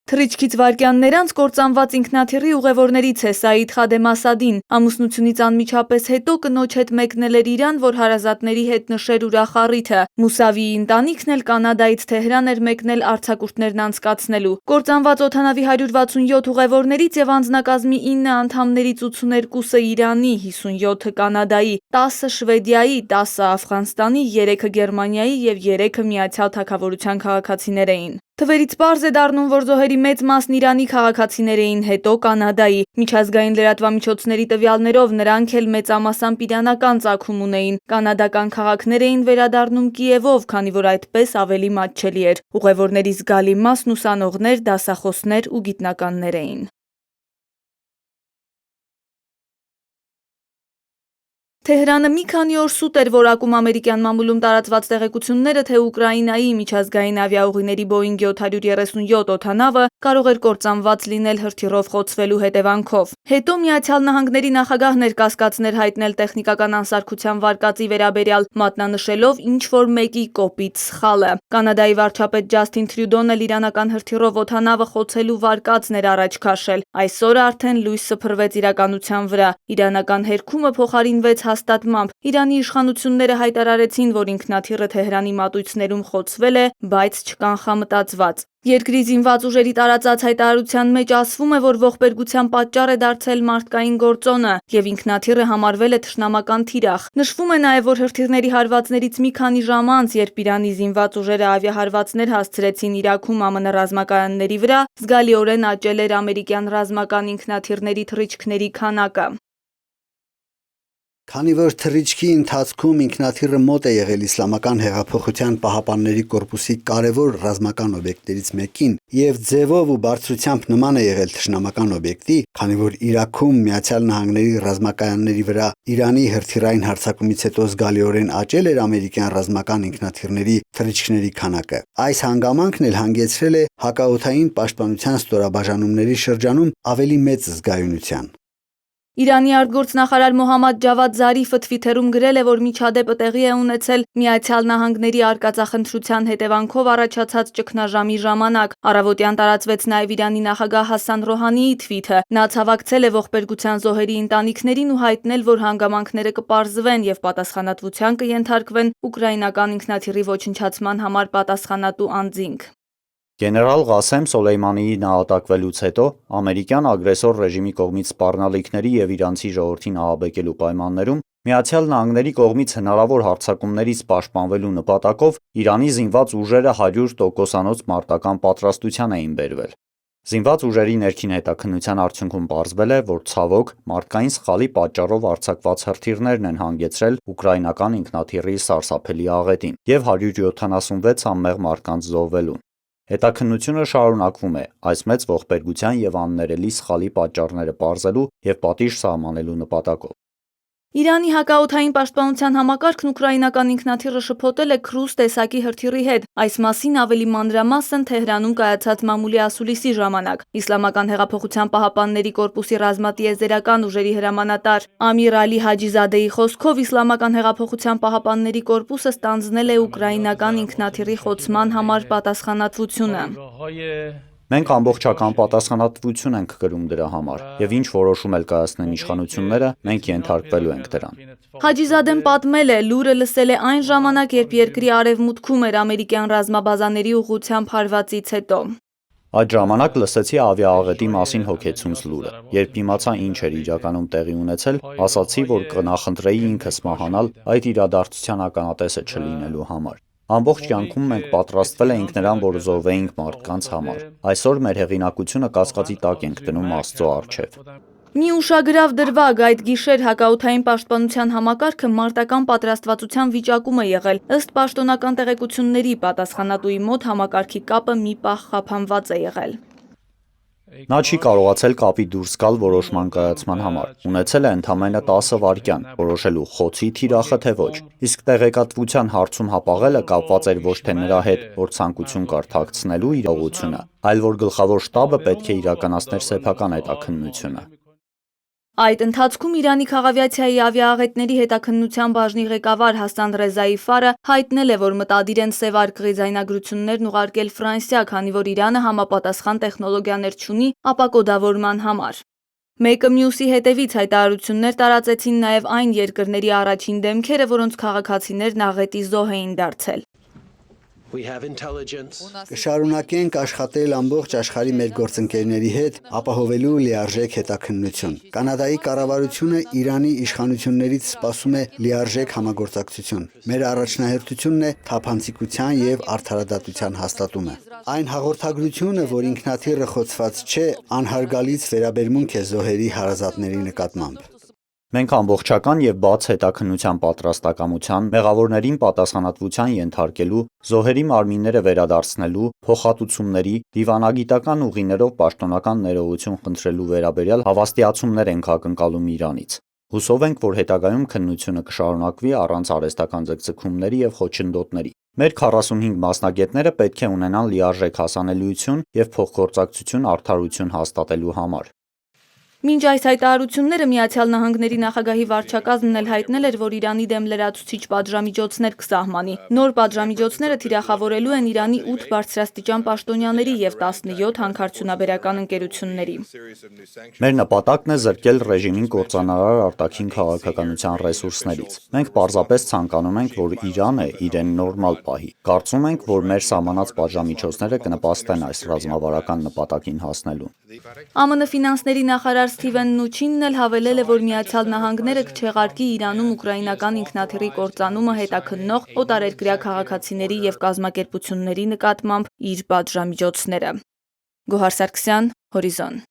Թռիչքից վայրկյաններ անց կործանված ինքնաթիռի ուղևորներից է Սաիդ Խադեմ Ասադին։ Ամուսնությունից անմիջապես հետո կնոջ հետ մեկնել էր Իրան, որ հարազատների հետ նշեր ուրախ առիթը։ Մուսավիի ընտանիքն էլ Կանադայից Թեհրան էր մեկնել արձակուրդներն անցկացնելու։ Կործանված օդանավի 167 ուղևորներից եւ անձնակազմի 9 անդամներից 82-ը Իրանի, 57-ը Կանադայի, 10-ը Շվեդիայի, 10-ը Աֆղանստանի, 3-ը Գերմանիայի եւ 3-ը Միացյալ Թագավորության քաղաքացիներ էին։ Թվերից պարզ է դառնում, որ զոհերի մեծ մասն Իրանի քաղաքացիներ էին, հետո Կանադայի։ Միջազգային լրատվամիջոցների տվյալներով նրանք էլ մեծամասամբ իրանական ծագում ունեին։ Կանադական քաղաքներ էին վերադառնում Կիևով, քանի որ այդպես ավելի մատչելի էր։ Ուղևորների զգալի մասն ուսանողներ, դասախոսներ ու գիտնականներ էին։ Թեհրանը մի քանի օր սուտ էր որակում ամերիկյան մամուլում տարածված տեղեկությունները, թե Ուկրաինայի միջազգային ավիաուղիների Boeing 737 օդանավը կարող էր կործանված լինել հրթիռով խոցվելու հետևանքով։ Հետո Միացյալ Նահանգների նախագահն էր կասկածներ հայտնել տեխնիկական անսարքության վարկածի վերաբերյալ, մատնանշելով ինչ-որ մեկի կոպիտ սխալը։ Կանադայի վարչապետ Ջասթին Թրյուդոն էլ իրանական հրթիռով օդանավը խոցելու վարկածն էր առաջ քաշել։ Այսօր արդեն լույս սփռվեց իրականության վրա։ Իրանական հերքումը փոխարինվեց հաստատմամբ։ Իրանի իշխանությունները հայտարարեցին, որ ինքնաթիռը Թեհրանի մատույցներում խոցվել է, բայց չկանխամտածված։ Երկրի զինված ուժերի տարածած հայտարարության մեջ ասվում է, որ ողբերգության պատճառ է դարձել մարդկային գործոնը եւ ինքնաթիռը համարվել է թշնամական թիրախ։ Նշվում է նաեւ, որ հրթիռների հարվածներից մի քանի ժամ անց, երբ Իրանի զինված ուժերը ավիահարվածներ հասցրեցին Իրաքում ԱՄՆ ռազմակայանների վրա, զգալիորեն աճել էր ամերիկյան ռազմական ինքնաթիռների թռիչքների քանակը։ Քանի որ թռիչքի ընթացքում ինքնաթիռը մոտ է եղել Իսլամական հեղափոխության պահապանների կորպուսի կարևոր ռազմական օբյեկտներից մեկին եւ ձևով ու բարձրությամբ նման է եղել թշնամական օբյեկտի, քանի որ Իրաքում Միացյալ Նահանգների ռազմակայանների վրա Իրանի հրթիռային հարձակումից հետո զգալիորեն աճել էր ամերիկյան ռազմական ինքնաթիռների թռիչքների քանակը, այս հանգամանքն էլ հանգեցրել է հակաօդային պաշտպանության ստորաբաժանումների շրջանում ավելի մեծ զգայունության։ Իրանի արտգործնախարար Մոհամմադ Ջավադ Զարիֆը Թվիթերում գրել է, որ միջադեպը տեղի է ունեցել Միացյալ Նահանգների արկածախնդրության հետևանքով առաջացած ճգնաժամի ժամանակ։ Առավոտյան տարածվեց նաև Իրանի նախագահ Հասան Ռոհանիի թվիթը։ Նա ցավակցել է ողբերգության զոհերի ընտանիքներին ու հայտնել, որ հանգամանքները կպարզվեն եւ պատասխանատվության կենթարկվեն ուկրաինական ինքնաթիռի ոչնչացման համար պատասխանատու անձինք։ Գեներալ Ղասեմ Սոլեյմանիի նահատակվելուց հետո ամերիկյան ագրեսոր ռեժիմի կողմից սպառնալիքների եւ իրանցի ժողովրդին ահաբեկելու պայմաններում Միացյալ Նահանգների կողմից հնարավոր հարձակումներից պաշտպանվելու նպատակով Իրանի զինված ուժերը 100%-անոց մարտական պատրաստության էին բերվել։ Զինված ուժերի ներքին հետաքննության արդյունքում պարզվել է, որ ցավոք մարդկային սխալի պատճառով արձակված հրթիռներն են հանգեցրել ուկրաինական ինքնաթիռի սարսափելի աղետին եւ 176 անմեղ մարդկանց զոհվելուն։ Հետաքննությունը շարունակվում է այս մեծ ողբերգության եւ աններելի սխալի պատճառները պարզելու եւ պատիժ սահմանելու նպատակով։ Իրանի հակաօդային պաշտպանության համակարգն ուկրաինական ինքնաթիռը շփոթել է Քրուզ տեսակի հրթիռի հետ։ Այս մասին ավելի մանրամասն Թեհրանում կայացած մամուլի ասուլիսի ժամանակ։ Իսլամական հեղափոխության պահապանների կորպուսի ռազմատիեզերական ուժերի հրամանատար Ամիր Ալի Հաջիզադեի խոսքով Իսլամական հեղափոխության պահապանների կորպուսը ստանձնել է ուկրաինական ինքնաթիռի խոցման համար պատասխանատվությունը։ Մենք ամբողջական պատասխանատվություն ենք կրում դրա համար եւ ինչ որոշում էլ կայացնեն իշխանությունները, մենք ենթարկվելու ենք դրան։ Հաջիզադեն պատմել է, լուրը լսել է այն ժամանակ, երբ երկրի արևմուտքում էր ամերիկյան ռազմաբազաների ուղղությամբ հարվածից հետո։ Այդ ժամանակ լսեցի ավիաաղետի մասին հոգեցունց լուրը։ Երբ իմացա ինչ էր իրականում տեղի ունեցել, ասացի, որ կնախընտրեի ինքս մահանալ այդ իրադարձության ականատեսը չլինելու համար։ Ամբողջ կյանքում մենք պատրաստվել էինք նրան, որ զոհվեինք մարդկանց համար։ Այսօր մեր հեղինակությունը կասկածի տակ ենք դնում Աստծո առջև։ Մի ուշագրավ դրվագ այդ գիշեր հակաօդային պաշտպանության համակարգը մարտական պատրաստվածության վիճակում է եղել։ Ըստ պաշտոնական տեղեկությունների պատասխանատուի մոտ համակարգի կապը մի պահ խափանված է եղել։ Նա չի կարողացել կապի դուրս գալ որոշման կայացման համար։ Ունեցել է ընդամենը 10 վայրկյան որոշելու խոցի թիրախը թե ոչ։ Իսկ տեղեկատվության հարցում հապաղելը կապված էր ոչ թե նրա հետ, որ ցանկություն կար թաքցնելու իրողությունը, այլ որ գլխավոր շտաբը պետք է իրականացներ սեփական հետաքննությունը։ Այդ ընթացքում Իրանի քաղավիացիայի ավիաաղետների հետաքննության բաժնի ղեկավար Հասան Ռեզաիֆարը հայտնել է, որ մտադիր են Սև Արկղի ձայնագրություններն ուղարկել Ֆրանսիա, քանի որ Իրանը համապատասխան տեխնոլոգիաներ չունի ապակոդավորման համար։ Մեկը մյուսի հետևից հայտարարություններ տարածեցին նաև այն երկրների առաջին դեմքերը, որոնց քաղաքացիներն աղետի զոհ էին դարձել։ Կշարունակենք աշխատել ամբողջ աշխարհի մեր գործընկերների հետ, ապահովելու լիարժեք հետաքննություն։ Կանադայի կառավարությունը Իրանի իշխանություններից սպասում է լիարժեք համագործակցություն։ Մեր առաջնահերթությունն է թափանցիկության եւ արդարադատության հաստատումը։ Այն հաղորդագրությունը, որ ինքնաթիռը խոցված չէ, անհարգալից վերաբերմունք է զոհերի հարազատների նկատմամբ։ Մենք ամբողջական եւ բաց հետաքննության պատրաստակամության, մեղավորներին պատասխանատվության ենթարկելու, զոհերի մարմինները վերադարձնելու, փոխհատուցումների, դիվանագիտական ուղիներով պաշտոնական ներողություն խնդրելու վերաբերյալ հավաստիացումներ ենք ակնկալում Իրանից։ Հուսով ենք, որ հետագայում քննությունը կշարունակվի առանց արհեստական ձգձգումների եւ խոչընդոտների։ Մեր 45 մասնագետները պետք է ունենան լիարժեք հասանելիություն եւ փոխգործակցություն արդարություն հաստատելու համար։ Մինչ այս հայտարարությունները Միացյալ Նահանգների նախագահի վարչակազմն էլ հայտնել էր, որ Իրանի դեմ լրացուցիչ պատժամիջոցներ կսահմանի։ Նոր պատժամիջոցները թիրախավորելու են Իրանի 8 բարձրաստիճան պաշտոնյաների եւ 17 հանքարդյունաբերական ընկերությունների։ Մեր նպատակն է զրկել ռեժիմին կործանարար արտաքին քաղաքականության ռեսուրսներից։ Մենք պարզապես ցանկանում ենք, որ Իրանը իրեն նորմալ պահի։ Կարծում ենք, որ մեր սահմանած պատժամիջոցները կնպաստեն այս ռազմավարական նպատակին հասնելուն։ ԱՄՆ ֆինանսների նախարար Սթիվեն Նուչինն էլ հավելել է, որ Միացյալ Նահանգները կչեղարկի Իրանում ուկրաինական ինքնաթիռի կործանումը հետաքննող օտարերկրյա քաղաքացիների եւ կազմակերպությունների նկատմամբ իր պատժամիջոցները։ Գոհար Սարգսյան, Հորիզոն։